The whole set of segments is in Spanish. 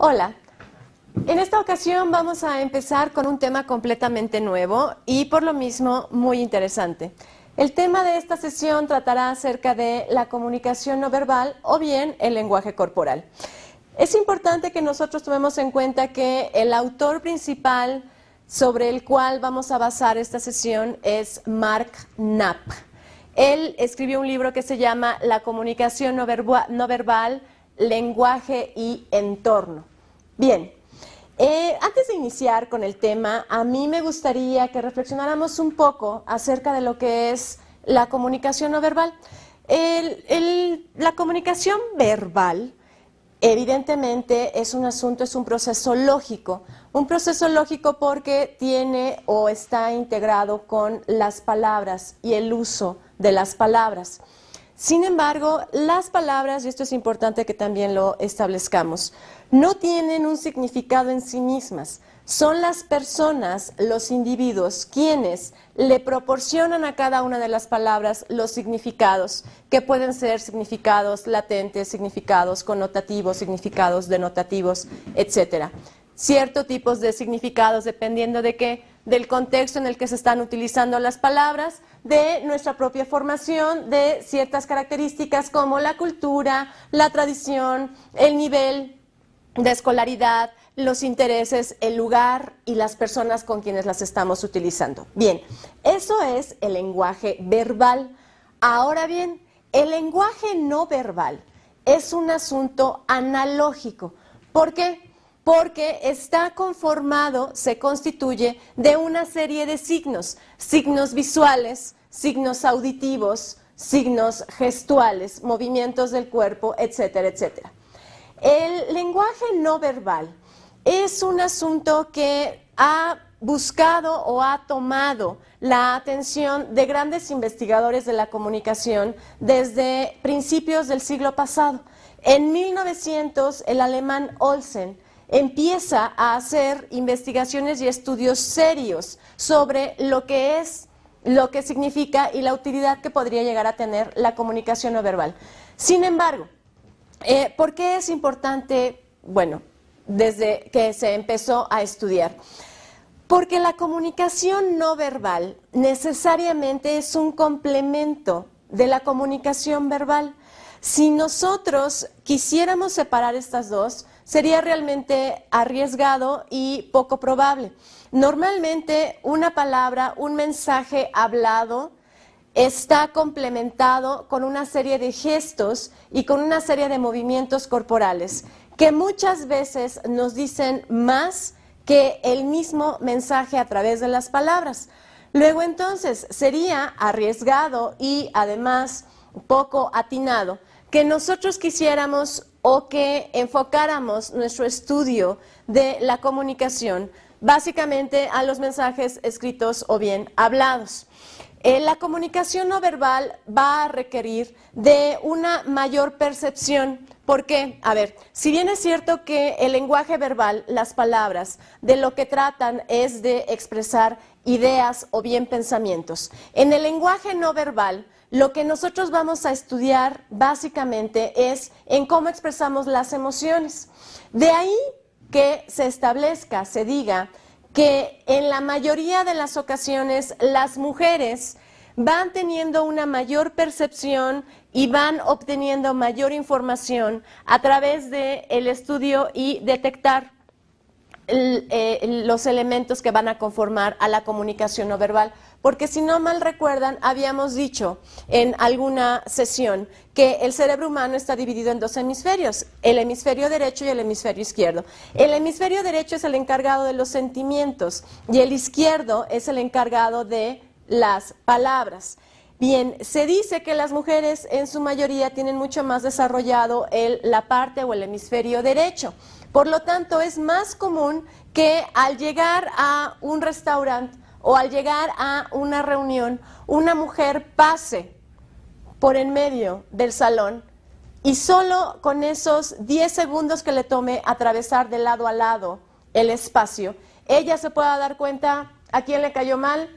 Hola, en esta ocasión vamos a empezar con un tema completamente nuevo y por lo mismo muy interesante. El tema de esta sesión tratará acerca de la comunicación no verbal o bien el lenguaje corporal. Es importante que nosotros tomemos en cuenta que el autor principal sobre el cual vamos a basar esta sesión es Mark Knapp. Él escribió un libro que se llama La comunicación no verbal, lenguaje y entorno. Bien, antes de iniciar con el tema, a mí me gustaría que reflexionáramos un poco acerca de lo que es la comunicación no verbal. La comunicación verbal, evidentemente, es un asunto, es un proceso lógico porque tiene o está integrado con las palabras y el uso de las palabras. Sin embargo, las palabras, y esto es importante que también lo establezcamos, no tienen un significado en sí mismas. Son las personas, los individuos, quienes le proporcionan a cada una de las palabras los significados, que pueden ser significados latentes, significados connotativos, significados denotativos, etc. Ciertos tipos de significados dependiendo de qué, del contexto en el que se están utilizando las palabras, de nuestra propia formación, de ciertas características como la cultura, la tradición, el nivel de escolaridad, los intereses, el lugar y las personas con quienes las estamos utilizando. Bien, eso es el lenguaje verbal. Ahora bien, el lenguaje no verbal es un asunto analógico. ¿Por qué? Porque está conformado, se constituye de una serie de signos, signos visuales, signos auditivos, signos gestuales, movimientos del cuerpo, etcétera, etcétera. El lenguaje no verbal es un asunto que ha buscado o ha tomado la atención de grandes investigadores de la comunicación desde principios del siglo pasado. En 1900, el alemán Olsen empieza a hacer investigaciones y estudios serios sobre lo que es, lo que significa y la utilidad que podría llegar a tener la comunicación no verbal. Sin embargo, ¿por qué es importante? Bueno, desde que se empezó a estudiar. Porque la comunicación no verbal necesariamente es un complemento de la comunicación verbal. Si nosotros quisiéramos separar estas dos, sería realmente arriesgado y poco probable. Normalmente una palabra, un mensaje hablado, está complementado con una serie de gestos y con una serie de movimientos corporales que muchas veces nos dicen más que el mismo mensaje a través de las palabras. Luego entonces sería arriesgado y además poco atinado que nosotros quisiéramos o que enfocáramos nuestro estudio de la comunicación básicamente a los mensajes escritos o bien hablados. La comunicación no verbal va a requerir de una mayor percepción. ¿Por qué? A ver, si bien es cierto que el lenguaje verbal, las palabras, de lo que tratan es de expresar ideas o bien pensamientos, en el lenguaje no verbal, lo que nosotros vamos a estudiar básicamente es en cómo expresamos las emociones. De ahí que se establezca, se diga, que en la mayoría de las ocasiones las mujeres van teniendo una mayor percepción y van obteniendo mayor información a través del estudio y detectar los elementos que van a conformar a la comunicación no verbal. Porque si no mal recuerdan, habíamos dicho en alguna sesión que el cerebro humano está dividido en dos hemisferios, el hemisferio derecho y el hemisferio izquierdo. El hemisferio derecho es el encargado de los sentimientos y el izquierdo es el encargado de las palabras. Bien, se dice que las mujeres en su mayoría tienen mucho más desarrollado la parte o el hemisferio derecho. Por lo tanto, es más común que al llegar a un restaurante o al llegar a una reunión, una mujer pase por en medio del salón y solo con esos 10 segundos que le tome atravesar de lado a lado el espacio, ella se pueda dar cuenta a quién le cayó mal,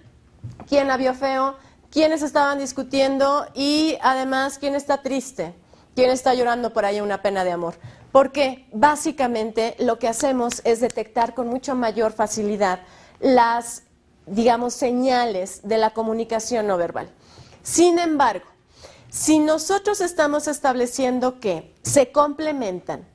quién la vio feo, quiénes estaban discutiendo y además quién está triste, quién está llorando por ahí una pena de amor. porque básicamente lo que hacemos es detectar con mucho mayor facilidad las, digamos, señales de la comunicación no verbal. Sin embargo, si nosotros estamos estableciendo que se complementan,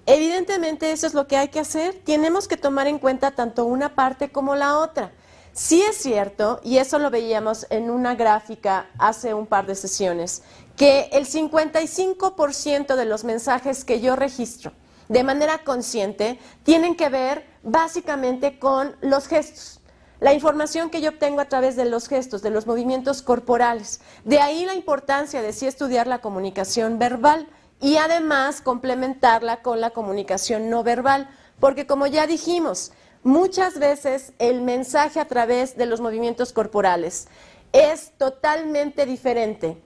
evidentemente eso es lo que hay que hacer. Tenemos que tomar en cuenta tanto una parte como la otra. Sí es cierto, y eso lo veíamos en una gráfica hace un par de sesiones, que el 55% de los mensajes que yo registro de manera consciente tienen que ver básicamente con los gestos. La información que yo obtengo a través de los gestos, de los movimientos corporales. De ahí la importancia de sí estudiar la comunicación verbal y además complementarla con la comunicación no verbal, porque como ya dijimos, muchas veces el mensaje a través de los movimientos corporales es totalmente diferente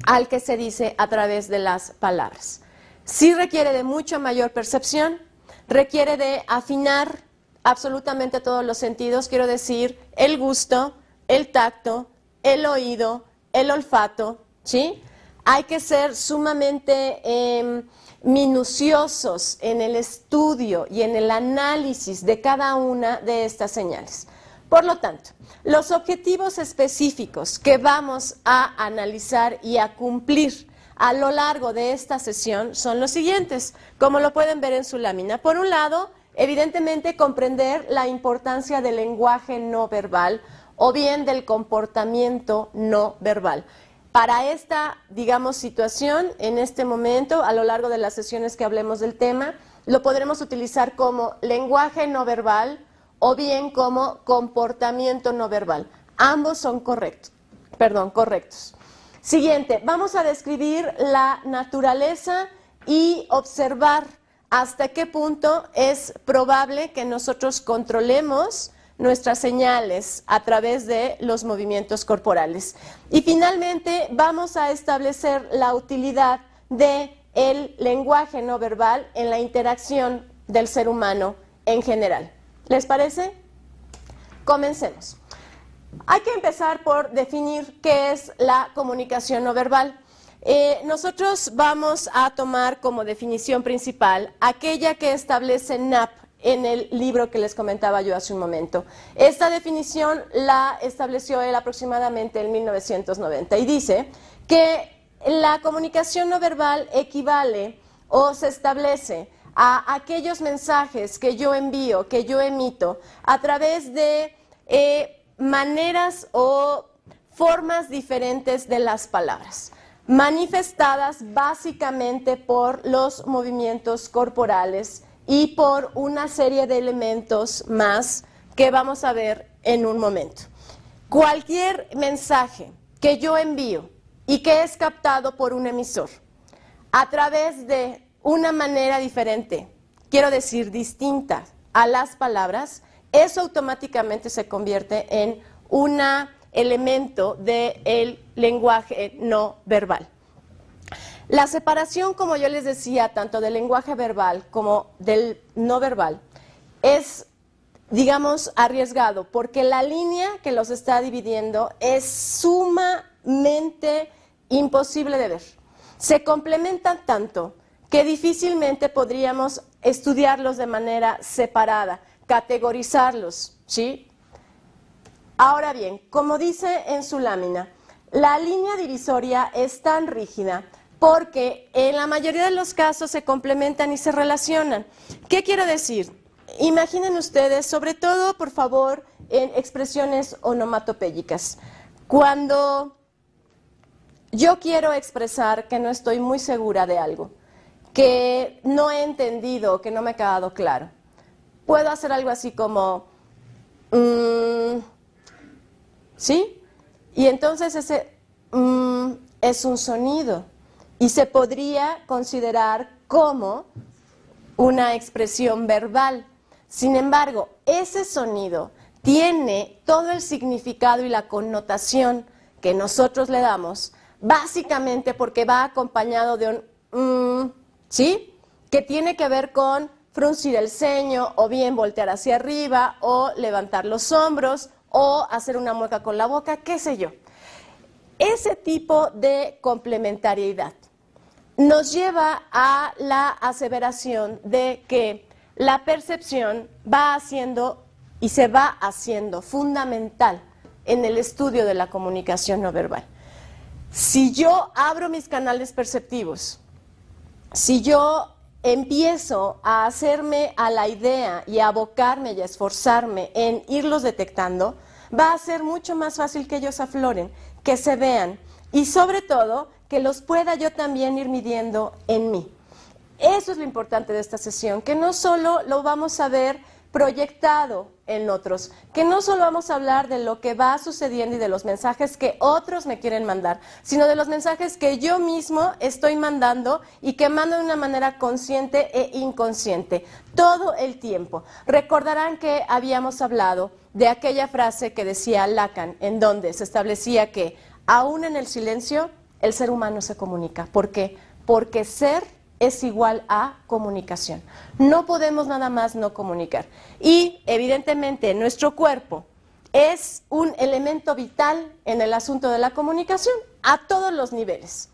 al que se dice a través de las palabras. Sí requiere de mucha mayor percepción, requiere de afinar absolutamente todos los sentidos, quiero decir, el gusto, el tacto, el oído, el olfato, ¿sí? Hay que ser sumamente minuciosos en el estudio y en el análisis de cada una de estas señales. Por lo tanto, los objetivos específicos que vamos a analizar y a cumplir a lo largo de esta sesión son los siguientes, como lo pueden ver en su lámina. Por un lado, evidentemente comprender la importancia del lenguaje no verbal o bien del comportamiento no verbal. Para esta, digamos, situación, en este momento, a lo largo de las sesiones que hablemos del tema, lo podremos utilizar como lenguaje no verbal o bien como comportamiento no verbal. Ambos son correctos. Siguiente, vamos a describir la naturaleza y observar hasta qué punto es probable que nosotros controlemos nuestras señales a través de los movimientos corporales. Y finalmente vamos a establecer la utilidad del lenguaje no verbal en la interacción del ser humano en general. ¿Les parece? Comencemos. Hay que empezar por definir qué es la comunicación no verbal. Nosotros vamos a tomar como definición principal aquella que establece Knapp en el libro que les comentaba yo hace un momento. Esta definición la estableció él aproximadamente en 1990 y dice que la comunicación no verbal equivale o se establece a aquellos mensajes que yo envío, que yo emito a través de maneras o formas diferentes de las palabras, manifestadas básicamente por los movimientos corporales y por una serie de elementos más que vamos a ver en un momento. Cualquier mensaje que yo envío y que es captado por un emisor a través de una manera diferente, quiero decir distinta a las palabras, eso automáticamente se convierte en un elemento del lenguaje no verbal. La separación, como yo les decía, tanto del lenguaje verbal como del no verbal, es, digamos, arriesgado, porque la línea que los está dividiendo es sumamente imposible de ver. Se complementan tanto que difícilmente podríamos estudiarlos de manera separada, categorizarlos, ¿sí? Ahora bien, como dice en su lámina, la línea divisoria es tan rígida porque en la mayoría de los casos se complementan y se relacionan. ¿Qué quiero decir? Imaginen ustedes, sobre todo, por favor, en expresiones onomatopéyicas. Cuando yo quiero expresar que no estoy muy segura de algo, que no he entendido, que no me ha quedado claro, puedo hacer algo así como, ¿sí? Y entonces ese es un sonido y se podría considerar como una expresión verbal. Sin embargo, ese sonido tiene todo el significado y la connotación que nosotros le damos, básicamente porque va acompañado de un ¿sí? Que tiene que ver con fruncir el ceño, o bien voltear hacia arriba, o levantar los hombros, o hacer una mueca con la boca, qué sé yo. Ese tipo de complementariedad nos lleva a la aseveración de que la percepción va haciendo y se va haciendo fundamental en el estudio de la comunicación no verbal. Si yo abro mis canales perceptivos, si yo empiezo a hacerme a la idea y a abocarme y a esforzarme en irlos detectando, va a ser mucho más fácil que ellos afloren, que se vean y sobre todo que los pueda yo también ir midiendo en mí. Eso es lo importante de esta sesión, que no solo lo vamos a ver proyectado en otros, que no solo vamos a hablar de lo que va sucediendo y de los mensajes que otros me quieren mandar, sino de los mensajes que yo mismo estoy mandando y que mando de una manera consciente e inconsciente, todo el tiempo. Recordarán que habíamos hablado de aquella frase que decía Lacan, en donde se establecía que aún en el silencio el ser humano se comunica. ¿Por qué? Porque ser es igual a comunicación. No podemos nada más no comunicar. Y evidentemente nuestro cuerpo es un elemento vital en el asunto de la comunicación a todos los niveles.